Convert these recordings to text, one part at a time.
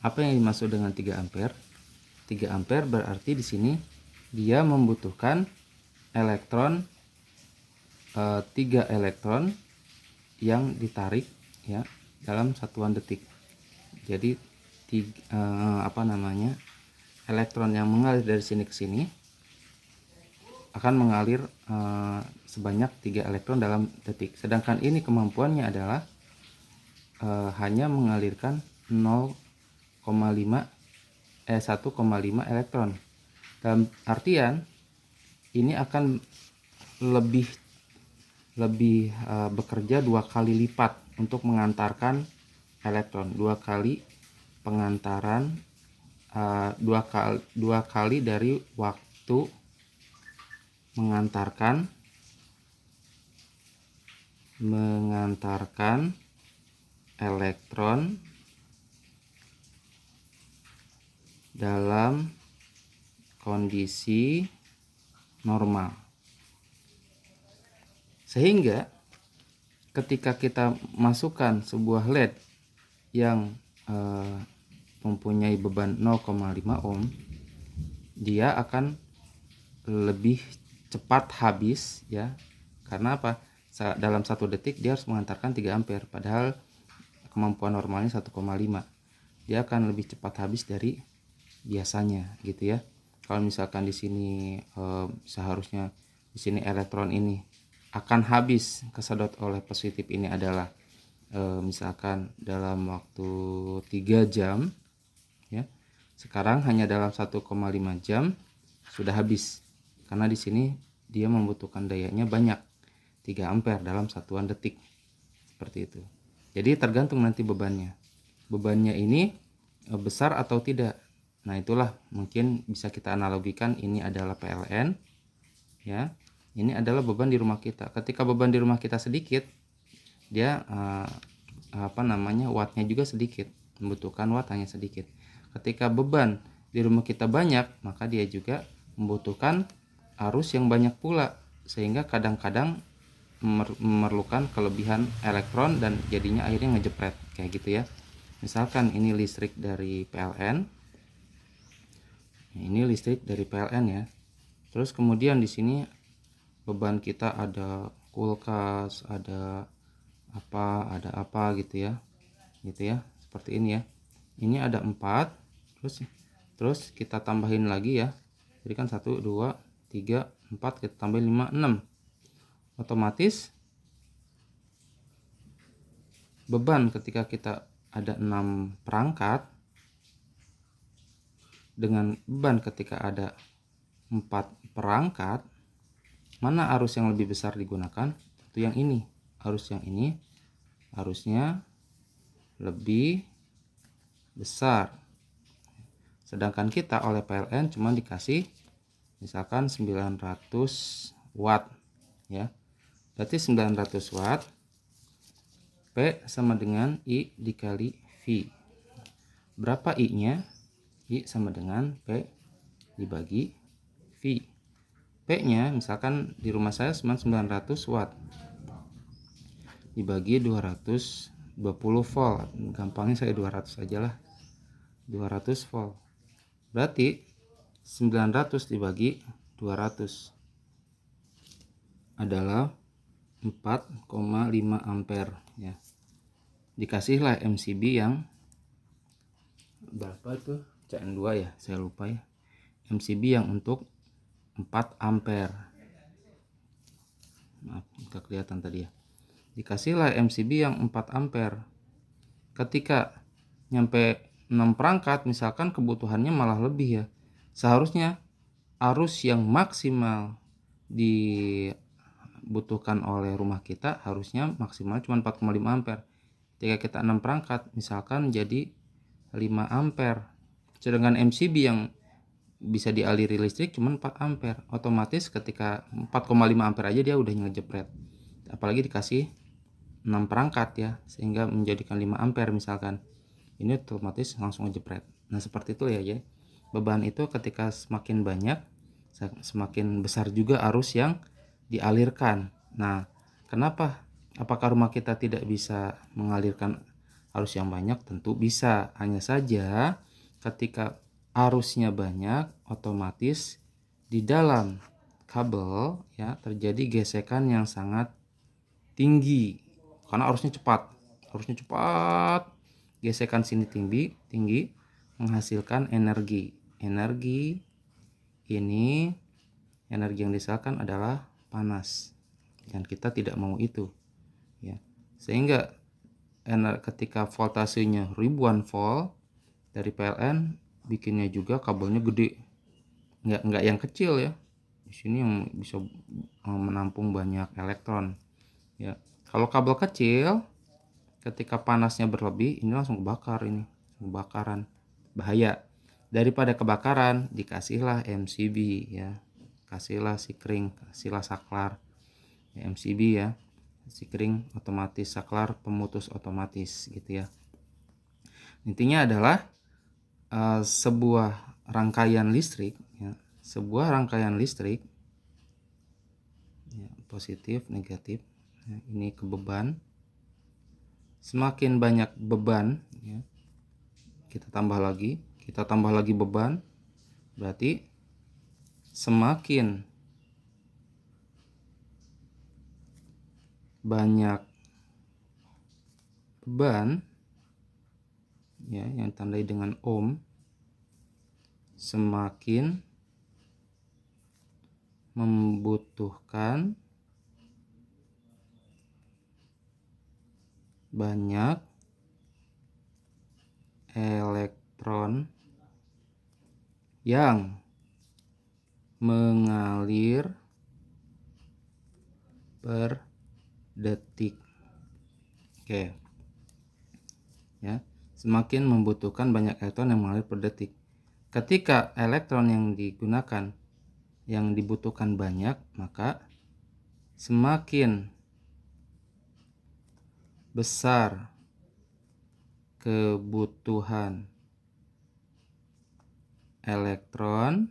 Apa yang dimaksud dengan 3 ampere? 3 ampere berarti di sini dia membutuhkan elektron 3 elektron yang ditarik ya dalam satuan detik. Jadi elektron yang mengalir dari sini ke sini akan mengalir sebanyak 3 elektron dalam detik. Sedangkan ini kemampuannya adalah hanya mengalirkan 1,5 elektron. Dalam artian ini akan lebih bekerja 2 kali lipat untuk mengantarkan elektron, 2 kali pengantaran, 2 kali dari waktu mengantarkan elektron dalam kondisi normal. Sehingga ketika kita masukkan sebuah LED yang mempunyai beban 0,5 ohm, dia akan lebih cepat habis ya. Karena apa? Dalam 1 detik dia harus mengantarkan 3 ampere, padahal kemampuan normalnya 1,5. Dia akan lebih cepat habis dari biasanya gitu ya. Kalau misalkan di sini seharusnya di sini elektron ini akan habis kesedot oleh positif ini adalah misalkan dalam waktu 3 jam ya. Sekarang hanya dalam 1,5 jam sudah habis. Karena di sini dia membutuhkan dayanya banyak, 3 ampere dalam satuan detik. Seperti itu. Jadi tergantung nanti bebannya. Bebannya ini besar atau tidak. Nah, itulah mungkin bisa kita analogikan ini adalah PLN ya. Ini adalah beban di rumah kita. Ketika beban di rumah kita sedikit, dia wattnya juga sedikit, membutuhkan watt hanya sedikit. Ketika beban di rumah kita banyak, maka dia juga membutuhkan arus yang banyak pula, sehingga kadang-kadang memerlukan kelebihan elektron dan jadinya akhirnya ngejepret kayak gitu ya. Misalkan ini listrik dari PLN. Ini listrik dari PLN ya. Terus kemudian di sini beban kita ada kulkas, ada apa gitu ya. Gitu ya. Seperti ini ya. Ini ada 4. Terus kita tambahin lagi ya. Jadi kan 1 2 3 4 kita tambahin 5 6. Otomatis beban ketika kita ada 6 perangkat dengan beban ketika ada 4 perangkat, mana arus yang lebih besar digunakan? Tentu yang ini. Arus yang ini arusnya lebih besar. Sedangkan kita oleh PLN cuma dikasih misalkan 900 watt ya. Berarti 900 watt P sama dengan I dikali V. Berapa I-nya? I sama dengan P dibagi V. P-nya misalkan di rumah saya cuma 900 watt dibagi 220 volt. Gampangnya saya 200 aja lah. 200 volt. Berarti 900 dibagi 200 adalah 4,5 ampere ya. Dikasihlah MCB yang berapa tuh? CN2 ya, saya lupa ya. MCB yang untuk 4 ampere. Maaf, nggak kelihatan tadi ya. Dikasihlah MCB yang 4 ampere. Ketika nyampe 6 perangkat misalkan kebutuhannya malah lebih ya. Seharusnya arus yang maksimal dibutuhkan oleh rumah kita harusnya maksimal cuma 4,5 ampere. Ketika kita 6 perangkat misalkan jadi 5 ampere. Sedangkan MCB yang bisa dialiri listrik cuma 4 ampere. Otomatis ketika 4,5 ampere aja dia udah ngejepret. Apalagi dikasih 6 perangkat ya, sehingga menjadikan 5 ampere misalkan. Ini otomatis langsung ngejepret. Nah, seperti itu ya. Beban itu ketika semakin banyak, semakin besar juga arus yang dialirkan. Nah, kenapa? Apakah rumah kita tidak bisa mengalirkan Arus yang banyak tentu bisa. Hanya saja ketika arusnya banyak, otomatis di dalam kabel ya terjadi gesekan yang sangat tinggi karena arusnya cepat. Gesekan sini tinggi menghasilkan energi. Energi yang dihasilkan adalah panas. Dan kita tidak mau itu. Ya. Sehingga ketika voltasenya ribuan volt dari PLN, bikinnya juga kabelnya gede. Enggak yang kecil ya. Di sini yang bisa menampung banyak elektron. Ya. Kalau kabel kecil, ketika panasnya berlebih, ini langsung kebakar ini, kebakaran, bahaya. Daripada kebakaran, dikasihlah MCB ya, kasihlah sikring, kasihlah saklar, ya, MCB ya, sikring otomatis, saklar pemutus otomatis gitu ya. Intinya adalah sebuah rangkaian listrik, ya, ya, positif, negatif. Ya, ini ke beban. Semakin banyak beban, ya, kita tambah lagi beban, berarti semakin banyak beban ya yang tandai dengan ohm, semakin membutuhkan banyak elektron yang mengalir per detik. Oke. Ya, semakin membutuhkan banyak elektron yang mengalir per detik. Ketika elektron yang digunakan yang dibutuhkan banyak, maka semakin besar kebutuhan elektron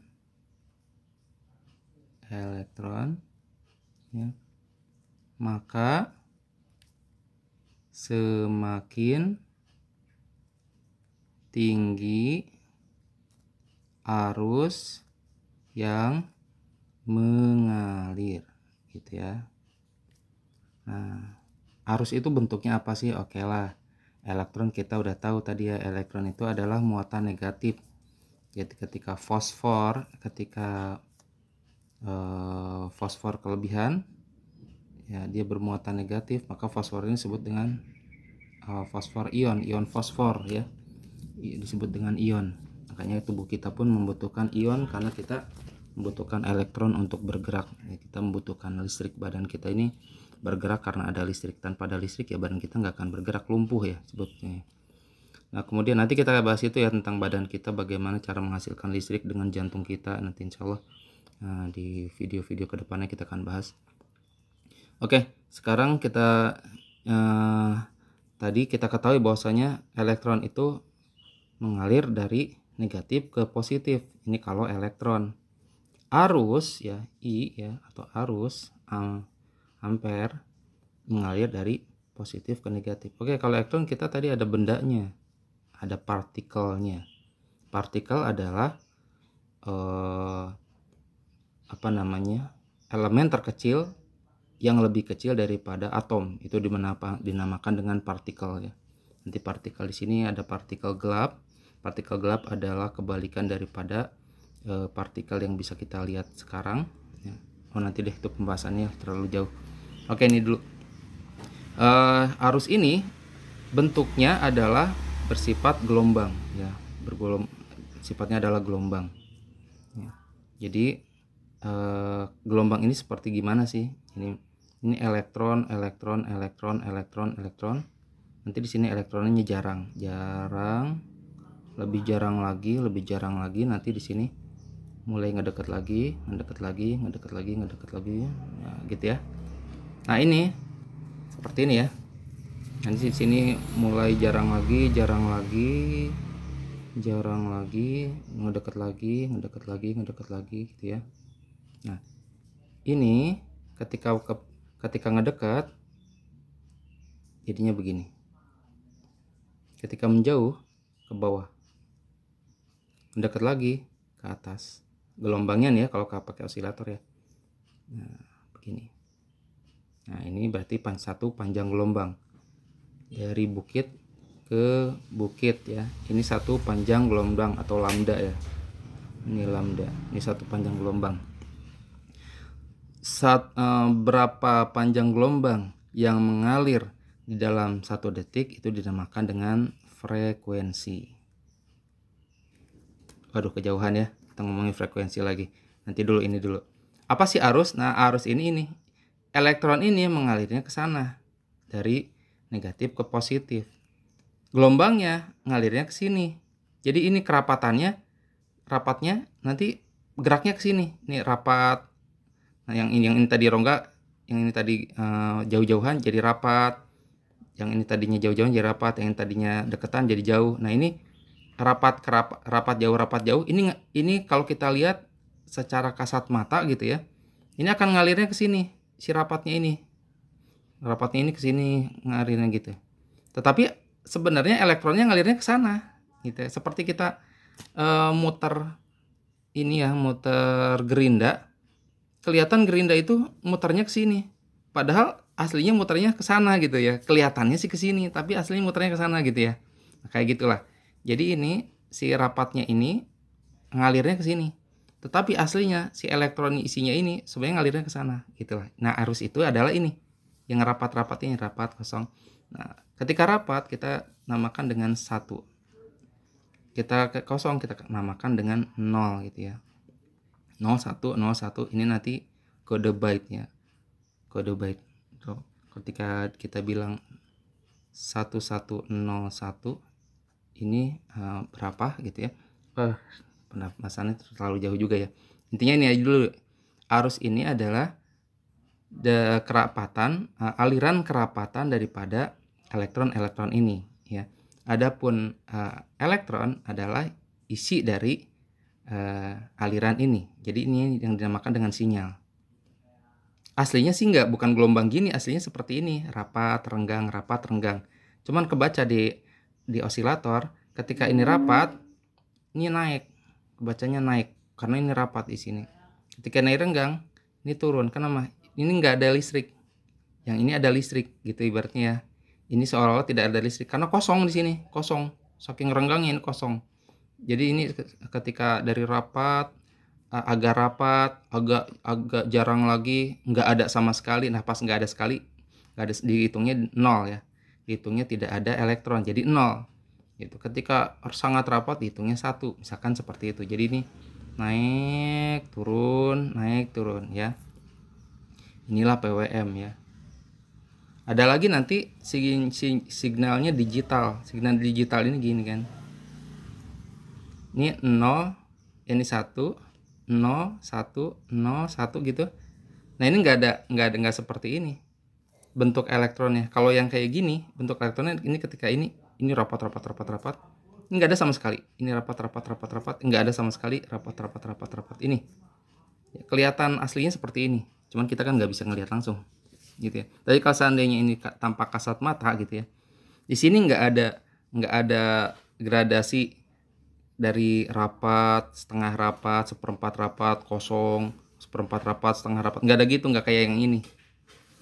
ya, maka semakin tinggi arus yang mengalir gitu ya. Nah, arus itu bentuknya apa sih? Oke lah, elektron kita udah tahu tadi ya, elektron itu adalah muatan negatif. Jadi ketika fosfor kelebihan ya, dia bermuatan negatif, maka fosfor ini disebut dengan fosfor ion fosfor ya, disebut dengan ion. Makanya tubuh kita pun membutuhkan ion karena kita membutuhkan elektron untuk bergerak ya, kita membutuhkan listrik. Badan kita ini bergerak karena ada listrik. Tanpa ada listrik ya badan kita nggak akan bergerak, lumpuh ya sebutnya. Nah kemudian nanti kita bahas itu ya tentang badan kita, bagaimana cara menghasilkan listrik dengan jantung kita nanti insya Allah. Nah, di video-video kedepannya kita akan bahas. Oke, sekarang kita tadi kita ketahui bahwasanya elektron itu mengalir dari negatif ke positif. Ini kalau elektron. Arus ya, I ya, atau arus ampere mengalir dari positif ke negatif. Oke, kalau elektron kita tadi ada bendanya, ada partikelnya. Partikel adalah elemen terkecil yang lebih kecil daripada atom. Itu dinamakan dengan partikel ya. Nanti partikel di sini ada partikel gelap. Partikel gelap adalah kebalikan daripada partikel yang bisa kita lihat sekarang ya. Nanti deh itu pembahasannya terlalu jauh. Oke, ini dulu. Arus ini bentuknya adalah bersifat gelombang ya, sifatnya adalah gelombang ya. Jadi gelombang ini seperti gimana sih? Ini elektron. Nanti di sini elektronnya jarang, lebih jarang lagi. Nanti di sini mulai ngedekat lagi, nah, gitu ya. Nah ini seperti ini ya. Nanti di sini mulai jarang lagi, ngedekat lagi gitu ya. Nah ini ketika ngedekat jadinya begini. Ketika menjauh ke bawah, mendekat lagi ke atas. Gelombangnya nih ya kalau pakai osilator ya. Nah, begini. Nah, ini berarti satu panjang gelombang dari bukit ke bukit ya. Ini satu panjang gelombang atau lambda ya. Ini lambda. Ini satu panjang gelombang. Berapa panjang gelombang yang mengalir di dalam 1 detik itu dinamakan dengan frekuensi. Waduh, kejauhan ya. Kita ngomongin frekuensi lagi. Nanti dulu ini dulu. Apa sih arus? Nah, arus ini. Elektron ini mengalirnya ke sana dari negatif ke positif. Gelombangnya ngalirnya ke sini. Jadi ini rapatnya nanti geraknya ke sini. Ini rapat. Nah, yang ini tadi rongga, yang ini tadi jauh-jauhan jadi rapat. Yang ini tadinya jauh-jauhan jadi rapat, yang tadinya deketan jadi jauh. Nah, ini rapat jauh. Ini kalau kita lihat secara kasat mata gitu ya. Ini akan ngalirnya ke sini, si rapatnya ini. Rapatnya ini ke sini ngalirnya gitu. Tetapi sebenarnya elektronnya ngalirnya ke sana gitu ya. Seperti kita muter ini ya, muter gerinda. Kelihatan gerinda itu muternya ke sini. Padahal aslinya muternya ke sana gitu ya. Kelihatannya sih ke sini, tapi aslinya muternya ke sana gitu ya. Nah, kayak gitulah. Jadi ini si rapatnya ini ngalirnya ke sini. Tetapi aslinya si elektron isinya ini sebenarnya ngalirnya ke sana gitulah. Nah, arus itu adalah ini. Yang rapat ini rapat kosong. Nah, ketika rapat kita namakan dengan 1. Kita ke kosong kita namakan dengan 0 gitu ya. 0101 ini nanti kode byte ya. Kode byte. Ketika kita bilang 1101 ini berapa gitu ya. Pembahasannya terlalu jauh juga ya. Intinya ini aja dulu. Arus ini adalah aliran kerapatan daripada elektron ini ya. Adapun elektron adalah isi dari aliran ini. Jadi ini yang dinamakan dengan sinyal. Aslinya sih bukan gelombang gini, aslinya seperti ini, rapat, renggang. Cuman kebaca di osilator, ketika ini rapat, ini naik, kebacanya naik karena ini rapat di sini. Ketika naik renggang, ini turun. Kenapa? Ini nggak ada listrik. Yang ini ada listrik gitu ibaratnya ya. Ini seolah-olah tidak ada listrik karena kosong di sini, kosong. Saking renggangnya ini kosong. Jadi ini ketika dari rapat, agak rapat, agak jarang lagi, nggak ada sama sekali. Nah, pas nggak ada sekali, dihitungnya 0 ya. Dihitungnya tidak ada elektron, jadi 0. Gitu. Ketika sangat rapat dihitungnya 1, misalkan seperti itu. Jadi ini naik turun ya. Inilah PWM ya. Ada lagi nanti signalnya digital. Signal digital ini gini kan. Ini 0, ini 1, 0, 1, 0, 1 gitu. Nah, ini nggak seperti ini bentuk elektronnya. Kalau yang kayak gini bentuk elektronnya ini ketika ini rapat. Ini nggak ada sama sekali. Ini rapat. Nggak ada sama sekali rapat. Ini ya, kelihatan aslinya seperti ini. Cuman kita kan nggak bisa ngelihat langsung gitu ya. Tapi kalau seandainya ini tanpa kasat mata gitu ya. Di sini nggak ada gradasi dari rapat, setengah rapat, seperempat rapat, kosong, seperempat rapat, setengah rapat. Nggak ada gitu, nggak kayak yang ini.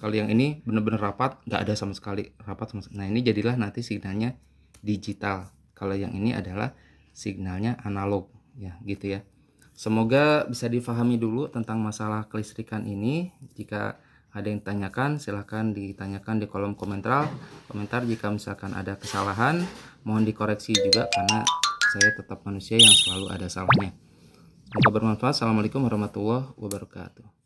Kalau yang ini bener-bener rapat, nggak ada sama sekali rapat sama sekali. Nah, ini jadilah nanti signalnya digital. Kalau yang ini adalah signalnya analog ya, gitu ya. Semoga bisa difahami dulu tentang masalah kelistrikan ini. Jika ada yang ditanyakan, silahkan ditanyakan di kolom komentar. Jika misalkan ada kesalahan, mohon dikoreksi juga karena saya tetap manusia yang selalu ada salahnya. Semoga bermanfaat. Assalamualaikum warahmatullahi wabarakatuh.